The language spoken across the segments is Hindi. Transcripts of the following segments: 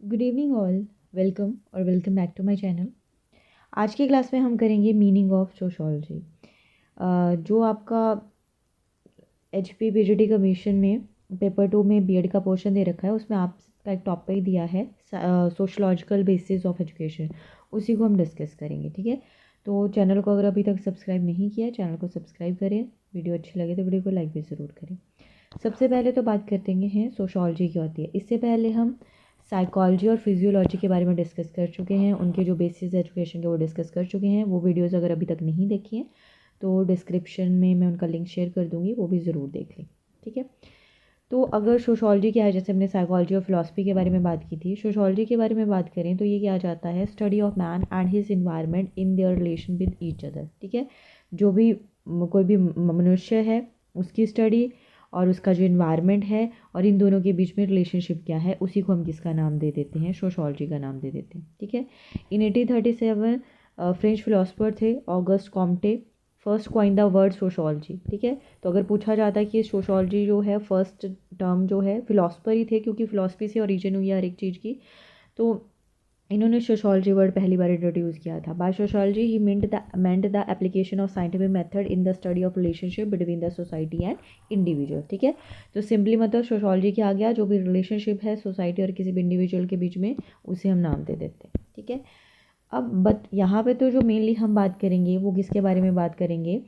Good evening all. वेलकम और welcome back to my channel. आज की क्लास में हम करेंगे मीनिंग ऑफ सोशोलॉजी। जो आपका HP PGT कमीशन में पेपर 2 में बीएड का पोर्शन दे रखा है, उसमें आपका एक टॉपिक दिया है सोशोलॉजिकल बेसिस ऑफ एजुकेशन। उसी को हम डिस्कस करेंगे, ठीक है। तो चैनल को अगर अभी तक सब्सक्राइब नहीं किया है, चैनल को सब्सक्राइब करें। वीडियो अच्छी लगे तो वीडियो को लाइक भी ज़रूर करें। सबसे पहले तो बात करते हैं सोशोलॉजी क्या होती है। इससे पहले हम साइकोलॉजी और फिजियोलॉजी के बारे में डिस्कस कर चुके हैं, उनके जो बेसिस एजुकेशन के वो डिस्कस कर चुके हैं। वो वीडियोस अगर अभी तक नहीं देखी हैं तो डिस्क्रिप्शन में मैं उनका लिंक शेयर कर दूँगी, वो भी ज़रूर देख लें, ठीक है। तो अगर सोशोलॉजी क्या है, जैसे हमने साइकोलॉजी और फिलॉसफी के बारे में बात की थी, सोशोलॉजी के बारे में बात करें तो ये क्या जाता है, study of man and his environment in their relation with each other, ठीक है। जो भी कोई भी मनुष्य है उसकी स्टडी और उसका जो इन्वायरमेंट है और इन दोनों के बीच में रिलेशनशिप क्या है, उसी को हम किसका नाम दे देते हैं, सोशोलॉजी का नाम दे देते हैं, ठीक है। इन 1837 फ्रेंच फिलोसफर थे August Comte first coin the word sociology, ठीक है। तो अगर पूछा जाता है कि सोशोलॉजी जो है फर्स्ट टर्म जो है, फिलोसफर ही थे क्योंकि फिलोसफी से ओरिजिन हुई है हर एक चीज़ की। तो इन्होंने सोशोलॉजी वर्ड पहली बार इंट्रोड्यूस किया था। By sociology he meant the application of scientific method in the study of relationship between the society and individual, ठीक है। तो सिंपली मतलब सोशोलॉजी क्या आ गया, जो भी रिलेशनशिप है सोसाइटी और किसी भी इंडिविजुअल के बीच में, उसे हम नाम दे देते हैं, ठीक है। अब बट यहाँ पे तो जो मेनली हम बात करेंगे वो किसके बारे में बात करेंगे,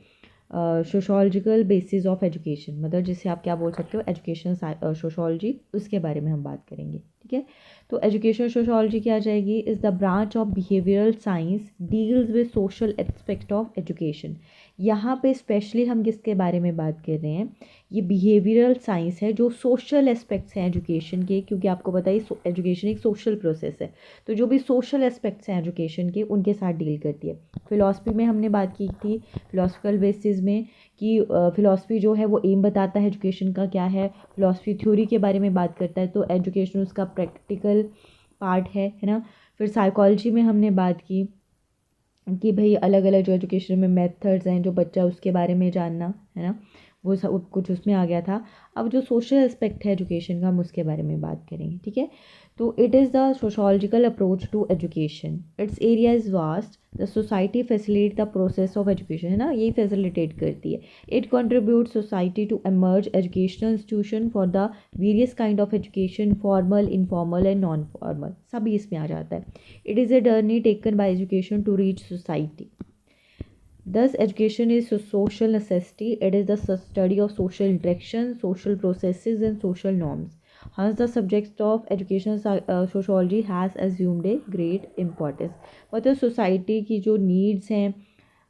सोशोलॉजिकल बेसिस ऑफ एजुकेशन, मतलब जिसे आप क्या बोल सकते हो, एजुकेशन सोशोलॉजी, उसके बारे में हम बात करेंगे, ठीक है। तो एजुकेशन सोशोलॉजी क्या आ जाएगी, is the branch of behavioural science deals with social aspect of education. यहाँ पे स्पेशली हम किसके बारे में बात कर रहे हैं, ये बिहेवियरल साइंस है जो सोशल एस्पेक्ट्स हैं एजुकेशन के, क्योंकि आपको पता ही एजुकेशन एक सोशल प्रोसेस है। तो जो भी सोशल एस्पेक्ट्स हैं एजुकेशन के, उनके साथ डील करती है। फिलॉसफी में हमने बात की थी फिलोसफिकल बेसिस में कि फिलॉसफी जो है वो एम बताता है एजुकेशन का क्या है, फिलॉसफी थ्योरी के बारे में बात करता है, तो एजुकेशन उसका प्रैक्टिकल पार्ट है ना। फिर साइकोलॉजी में हमने बात की कि भाई अलग अलग जो एजुकेशन में मेथड्स हैं, जो बच्चा उसके बारे में जानना है ना, वो सब कुछ उसमें आ गया था। अब जो सोशल एस्पेक्ट है एजुकेशन का, हम उसके बारे में बात करेंगे, ठीक है। तो it is the sociological approach to education, its area is vast, the society facilitate the process of education, है ना, यही फैसिलिटेट करती है। It contribute society to emerge educational institution for the various kind of education, formal, informal and non formal, सभी इसमें आ जाता है। It is a journey taken by education to reach society. Thus, education is a social necessity. It is the study of social interaction, social processes, and social norms. Hence, the subject of education sociology has assumed a great importance. मतलब सोसाइटी की जो नीड्स हैं,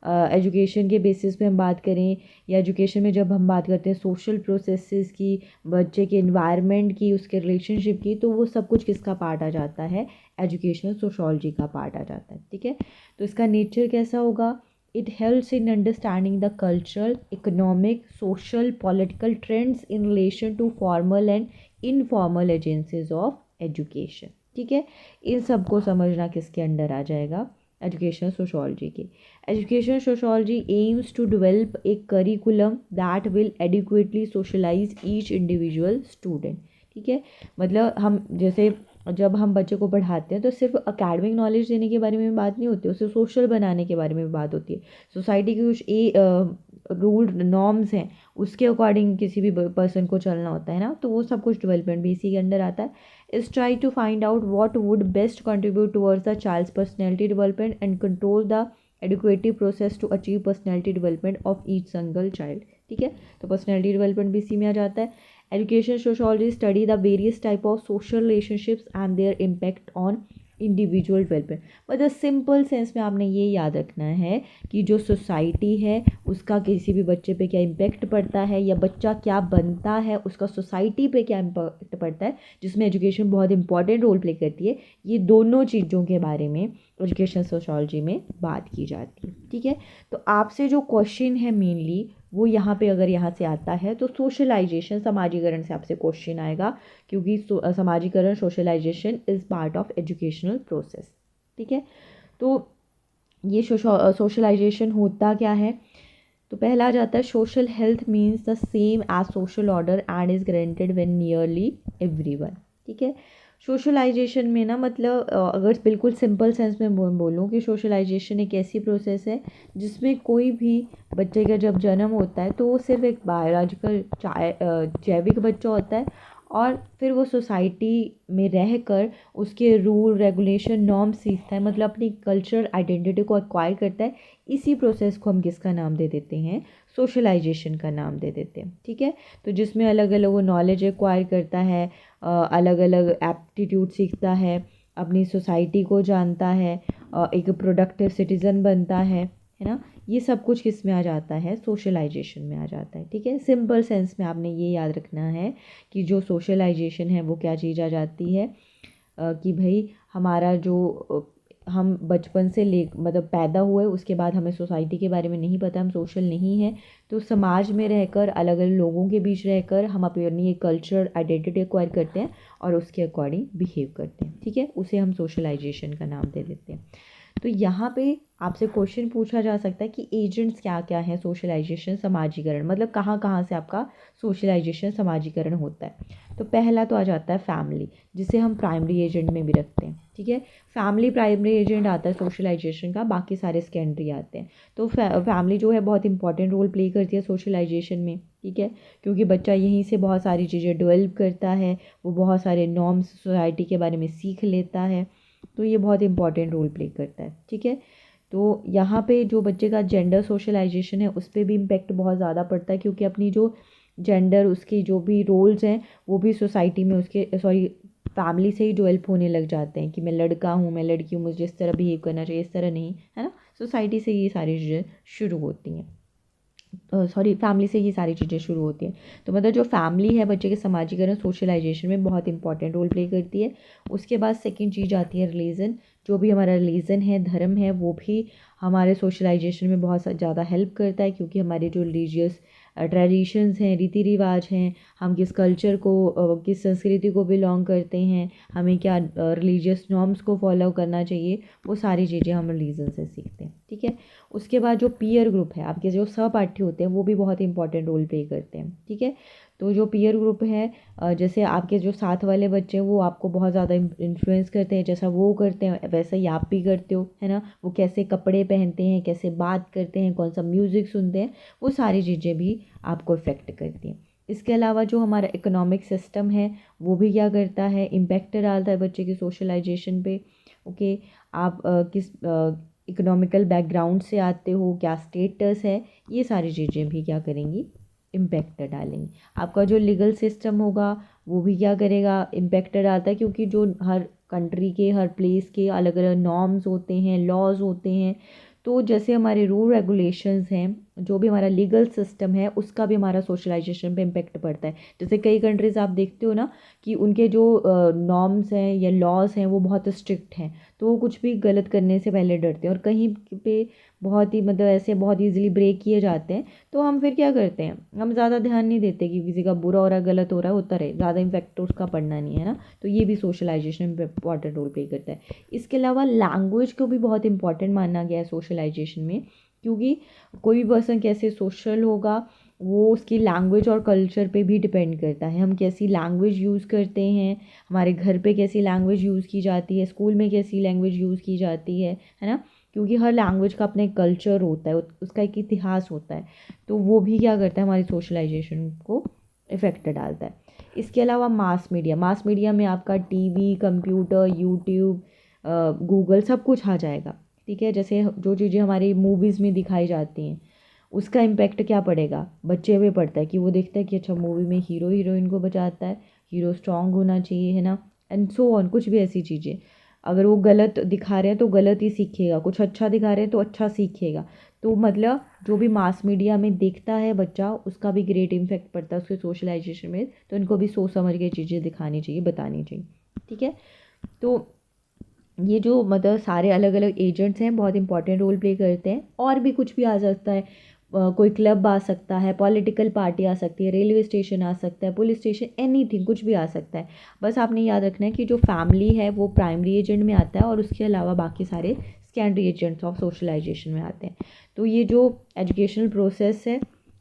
एजुकेशन के बेसिस पे हम बात करें, या एजुकेशन में जब हम बात करते हैं सोशल प्रोसेसेस की, बच्चे के इन्वायरमेंट की, उसके रिलेशनशिप की, तो वो सब कुछ किसका पार्ट आ जाता है, एजुकेशनल सोशोलॉजी का पार्ट आ जाता है, ठीक है। तो इसका नेचर कैसा होगा, it helps in understanding the cultural, economic, social, political trends in relation to formal and informal agencies of education, ठीक है। इन सबको समझना किसके अंडर आ जाएगा, एजुकेशन सोशोलॉजी की। Education sociology aims to develop a curriculum that will adequately socialise each individual student, ठीक है। मतलब हम जैसे जब हम बच्चे को पढ़ाते हैं तो सिर्फ अकेडमिक नॉलेज देने के बारे में बात नहीं होती, उसे सोशल बनाने के बारे में भी बात होती है। सोसाइटी की कुछ रूल नॉर्म्स हैं, उसके अकॉर्डिंग किसी भी पर्सन को चलना होता है ना, तो वो सब कुछ डेवलपमेंट भी इसी के अंडर आता है। Is try to find out what would best contribute towards the child's personality development and control the educative process to achieve personality development of each single child, ठीक है। तो पर्सनैलिटी डेवलपमेंट भी इसी में आ जाता है। Education sociology study the various type of social relationships and their impact on individual development. मतलब सिंपल सेंस में आपने ये याद रखना है कि जो सोसाइटी है उसका किसी भी बच्चे पे क्या इम्पेक्ट पड़ता है, या बच्चा क्या बनता है उसका सोसाइटी पे क्या इम्पेक्ट पड़ता है, जिसमें एजुकेशन बहुत इंपॉर्टेंट रोल प्ले करती है। ये दोनों चीज़ों के बारे में एजुकेशन सोशोलॉजी में बात की जाती है, ठीक है। तो आपसे जो क्वेश्चन है मेनली वो यहाँ पे अगर यहाँ से आता है तो सोशलाइजेशन, समाजीकरण से आपसे क्वेश्चन आएगा, क्योंकि समाजीकरण, socialisation is part of educational process, ठीक है। तो ये सोशलाइजेशन होता क्या है, तो पहला आ जाता है social health means the same as social order and is granted when nearly everyone, ठीक है। सोशलाइजेशन में ना मतलब अगर बिल्कुल सिंपल सेंस में बोलूँ कि सोशलाइजेशन एक ऐसी प्रोसेस है जिसमें कोई भी बच्चे का जब जन्म होता है तो वो सिर्फ एक बायोलॉजिकल जैविक बच्चा होता है, और फिर वो सोसाइटी में रहकर उसके रूल रेगुलेशन नॉर्म सीखता है, मतलब अपनी कल्चरल आइडेंटिटी को एक्वायर करता है। इसी प्रोसेस को हम किसका नाम दे देते हैं? सोशलाइजेशन का नाम दे देते हैं। ठीक है, तो जिसमें अलग अलग वो नॉलेज एक्वायर करता है, अलग अलग एप्टीट्यूड सीखता है, अपनी सोसाइटी को जानता है, एक प्रोडक्टिव सिटीज़न बनता है ना। ये सब कुछ किस में आ जाता है? सोशलाइजेशन में आ जाता है। ठीक है, सिंपल सेंस में आपने ये याद रखना है कि जो सोशलाइजेशन है वो क्या चीज़ आ जाती है, कि भाई हमारा जो हम बचपन से ले मतलब पैदा हुए उसके बाद हमें सोसाइटी के बारे में नहीं पता, हम सोशल नहीं हैं, तो समाज में रहकर अलग अलग लोगों के बीच रहकर हम अपनी एक कल्चर आइडेंटिटी एक्वायर करते हैं और उसके अकॉर्डिंग बिहेव करते हैं। ठीक है, उसे हम सोशलाइजेशन का नाम दे देते हैं। तो यहाँ पे आपसे क्वेश्चन पूछा जा सकता है कि एजेंट्स क्या क्या हैं सोशलाइजेशन समाजीकरण, मतलब कहाँ कहाँ से आपका सोशलाइजेशन समाजीकरण होता है। तो पहला तो आ जाता है फैमिली, जिसे हम प्राइमरी एजेंट में भी रखते हैं। ठीक है, फैमिली प्राइमरी एजेंट आता है सोशलाइजेशन का, बाकी सारे सेकेंडरी आते हैं। तो फैमिली जो है बहुत इंपॉर्टेंट रोल प्ले करती है सोशलाइजेशन में। ठीक है, क्योंकि बच्चा यहीं से बहुत सारी चीज़ें डेवलप करता है, वो बहुत सारे नॉर्म्स सोसाइटी के बारे में सीख लेता है, तो ये बहुत इंपॉर्टेंट रोल प्ले करता है। ठीक है, तो यहाँ पे जो बच्चे का जेंडर सोशलाइजेशन है उस पर भी इम्पेक्ट बहुत ज़्यादा पड़ता है, क्योंकि अपनी जो जेंडर उसकी जो भी रोल्स हैं वो भी सोसाइटी में उसके फैमिली से ही डेवलप होने लग जाते हैं कि मैं लड़का हूँ, मैं लड़की हूँ, मुझे इस तरह बिहेव करना चाहिए, इस तरह नहीं, है ना। सोसाइटी से ये सारी चीज़ें शुरू होती हैं, फैमिली से ये सारी चीज़ें शुरू होती हैं। तो मतलब जो फैमिली है बच्चे के समाजीकरण सोशलाइजेशन में बहुत इंपॉर्टेंट रोल प्ले करती है। उसके बाद सेकंड चीज़ आती है रिलीजन। जो भी हमारा रिलीजन है, धर्म है, वो भी हमारे सोशलाइजेशन में बहुत ज़्यादा हेल्प करता है, क्योंकि हमारे जो रिलीजियस ट्रेडिशंस हैं, रीति रिवाज हैं, हम किस कल्चर को किस संस्कृति को बिलोंग करते हैं, हमें क्या रिलीजियस नॉर्म्स को फॉलो करना चाहिए, वो सारी चीज़ें हम रिलीजन से सीखते हैं। ठीक है, उसके बाद जो पीयर ग्रुप है, आपके जो सहपाठी होते हैं, वो भी बहुत इंपॉर्टेंट रोल प्ले करते हैं। ठीक है, तो जो पीयर ग्रुप है, जैसे आपके जो साथ वाले बच्चे हैं वो आपको बहुत ज़्यादा इन्फ्लुएंस करते हैं, जैसा वो करते हैं वैसा ही आप भी करते हो, है ना। वो कैसे कपड़े पहनते हैं, कैसे बात करते हैं, कौन सा म्यूज़िक सुनते हैं, वो सारी चीज़ें भी आपको इफ़ेक्ट करती हैं। इसके अलावा जो हमारा इकोनॉमिक सिस्टम है वो भी क्या करता है? इम्पेक्ट डालता है बच्चे की सोशलाइजेशन पे। ओके, आप किस इकोनॉमिकल बैकग्राउंड से आते हो, क्या स्टेटस है, ये सारी चीज़ें भी क्या करेंगी? इम्पेक्ट डालेंगी। आपका जो लीगल सिस्टम होगा वो भी क्या करेगा? इम्पेक्ट डालता है, क्योंकि जो हर कंट्री के हर प्लेस के अलग अलग नॉर्म्स होते हैं, लॉज होते हैं। तो जैसे हमारे रूल रेगुलेशंस हैं, जो भी हमारा लीगल सिस्टम है, उसका भी हमारा सोशलाइजेशन पे इम्पेक्ट पड़ता है। जैसे कई कंट्रीज़ आप देखते हो ना कि उनके जो नॉर्म्स हैं या लॉज हैं वो बहुत स्ट्रिक्ट हैं, तो वो कुछ भी गलत करने से पहले डरते हैं, और कहीं पे बहुत ही मतलब ऐसे बहुत ईजिली ब्रेक किए जाते हैं। तो हम फिर क्या करते हैं? हम ज़्यादा ध्यान नहीं देते कि किसी का बुरा हो रहा है, गलत हो रहा है, होता रहे, ज़्यादा इम्पैक्ट तो उसका पड़ना नहीं है ना। तो ये भी सोशलाइजेशन में इंपॉर्टेंट रोल प्ले करता है। इसके अलावा लैंग्वेज को भी बहुत इंपॉर्टेंट माना गया है सोशलाइजेशन में, क्योंकि कोई भी पर्सन कैसे सोशल होगा वो उसकी लैंग्वेज और कल्चर पे भी डिपेंड करता है। हम कैसी लैंग्वेज यूज़ करते हैं, हमारे घर पे कैसी लैंग्वेज यूज़ की जाती है, स्कूल में कैसी लैंग्वेज यूज़ की जाती है ना। क्योंकि हर लैंग्वेज का अपना एक कल्चर होता है, उसका एक इतिहास होता है, तो वो भी क्या करता है? हमारी सोशलाइजेशन को इफ़ेक्ट डालता है। इसके अलावा मास मीडिया में आपका टीवी, कंप्यूटर, यूट्यूब, गूगल सब कुछ आ जाएगा। ठीक है, जैसे जो चीज़ें हमारी मूवीज़ में दिखाई जाती हैं उसका इम्पैक्ट क्या पड़ेगा? बच्चे पे पड़ता है कि वो देखता है कि अच्छा मूवी में हीरो हीरोइन को बचाता है, हीरो स्ट्रांग होना चाहिए, है ना, एंड सो ऑन, कुछ भी ऐसी चीज़ें। अगर वो गलत दिखा रहे हैं तो गलत ही सीखेगा, कुछ अच्छा दिखा रहे हैं तो अच्छा सीखेगा। तो मतलब जो भी मास मीडिया में देखता है बच्चा, उसका भी ग्रेट इम्पैक्ट पड़ता है उसके सोशलाइजेशन में। तो इनको भी सोच समझ के चीज़ें दिखानी चाहिए, बतानी चाहिए। ठीक है, तो ये जो मतलब सारे अलग अलग एजेंट्स हैं बहुत इंपॉर्टेंट रोल प्ले करते हैं। और भी कुछ भी आ सकता है, कोई क्लब आ सकता है, पॉलिटिकल पार्टी आ सकती है, रेलवे स्टेशन आ सकता है, पुलिस स्टेशन, एनीथिंग, कुछ भी आ सकता है। बस आपने याद रखना है कि जो फैमिली है वो प्राइमरी एजेंट में आता है, और उसके अलावा बाकी सारे सेकेंडरी एजेंट्स ऑफ सोशलाइजेशन में आते हैं। तो ये जो एजुकेशनल प्रोसेस है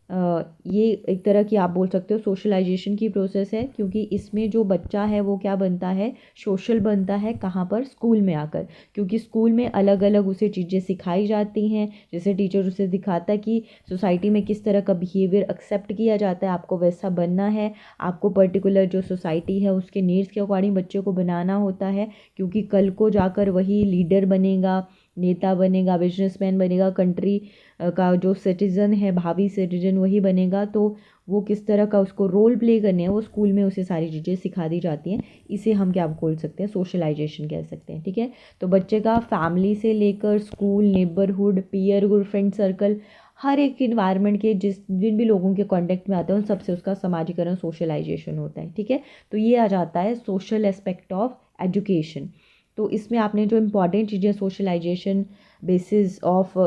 ये एक तरह की आप बोल सकते हो सोशलाइजेशन की प्रोसेस है, क्योंकि इसमें जो बच्चा है वो क्या बनता है, सोशल बनता है। कहाँ पर? स्कूल में आकर, क्योंकि स्कूल में अलग अलग उसे चीज़ें सिखाई जाती हैं। जैसे टीचर उसे दिखाता है कि सोसाइटी में किस तरह का बिहेवियर एक्सेप्ट किया जाता है, आपको वैसा बनना है। आपको पर्टिकुलर जो सोसाइटी है उसके नीड्स के अकॉर्डिंग बच्चे को बनाना होता है, क्योंकि कल को जाकर वही लीडर बनेगा, नेता बनेगा, बिजनेसमैन बनेगा, कंट्री का जो सिटीज़न है, भावी सिटीजन वही बनेगा। तो वो किस तरह का उसको रोल प्ले करने हैं वो स्कूल में उसे सारी चीज़ें सिखा दी जाती हैं। इसे हम क्या बोल सकते हैं, सोशलाइजेशन कह सकते हैं। ठीक है, तो बच्चे का फैमिली से लेकर school, neighbourhood, peer group, friend circle, हर एक इन्वायरमेंट के जिन भी लोगों के कांटेक्ट में आता है उन सबसे उसका समाजीकरण, सोशलाइजेशन होता है। ठीक है, तो ये आ जाता है सोशल एस्पेक्ट ऑफ एजुकेशन। तो इसमें आपने जो इम्पॉर्टेंट चीज़ें, सोशलाइजेशन बेसिस ऑफ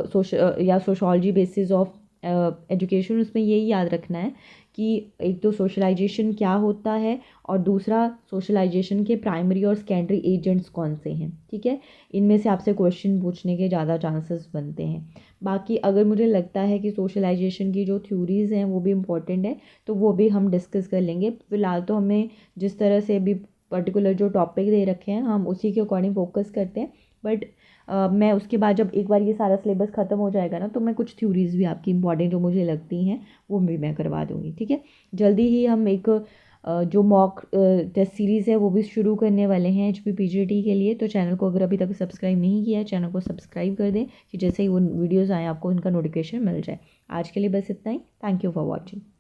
या सोशोलॉजी बेसिस ऑफ एजुकेशन, उसमें यही याद रखना है कि एक तो सोशलाइजेशन क्या होता है और दूसरा सोशलाइजेशन के प्राइमरी और सेकेंडरी एजेंट्स कौन से हैं। ठीक है, इनमें से आपसे क्वेश्चन पूछने के ज़्यादा चांसेस बनते हैं। बाकी अगर मुझे लगता है कि सोशलाइजेशन की जो थ्योरीज़ हैं वो भी इम्पॉर्टेंट है तो वो भी हम डिस्कस कर लेंगे। फ़िलहाल तो हमें जिस तरह से भी पर्टिकुलर जो टॉपिक दे रखे हैं हम उसी के अकॉर्डिंग फोकस करते हैं। बट मैं उसके बाद जब एक बार ये सारा सिलेबस ख़त्म हो जाएगा ना, तो मैं कुछ थ्योरीज़ भी आपकी इंपॉर्टेंट जो मुझे लगती हैं वो भी मैं करवा दूँगी। ठीक है, जल्दी ही हम एक जो मॉक टेस्ट सीरीज़ है वो भी शुरू करने वाले हैं HPPGT के लिए। तो चैनल को अगर अभी तक सब्सक्राइब नहीं किया है, चैनल को सब्सक्राइब कर दें कि जैसे ही वो वीडियोज़ आएँ आपको उनका नोटिफिकेशन मिल जाए। आज के लिए बस इतना ही। Thank you for watching.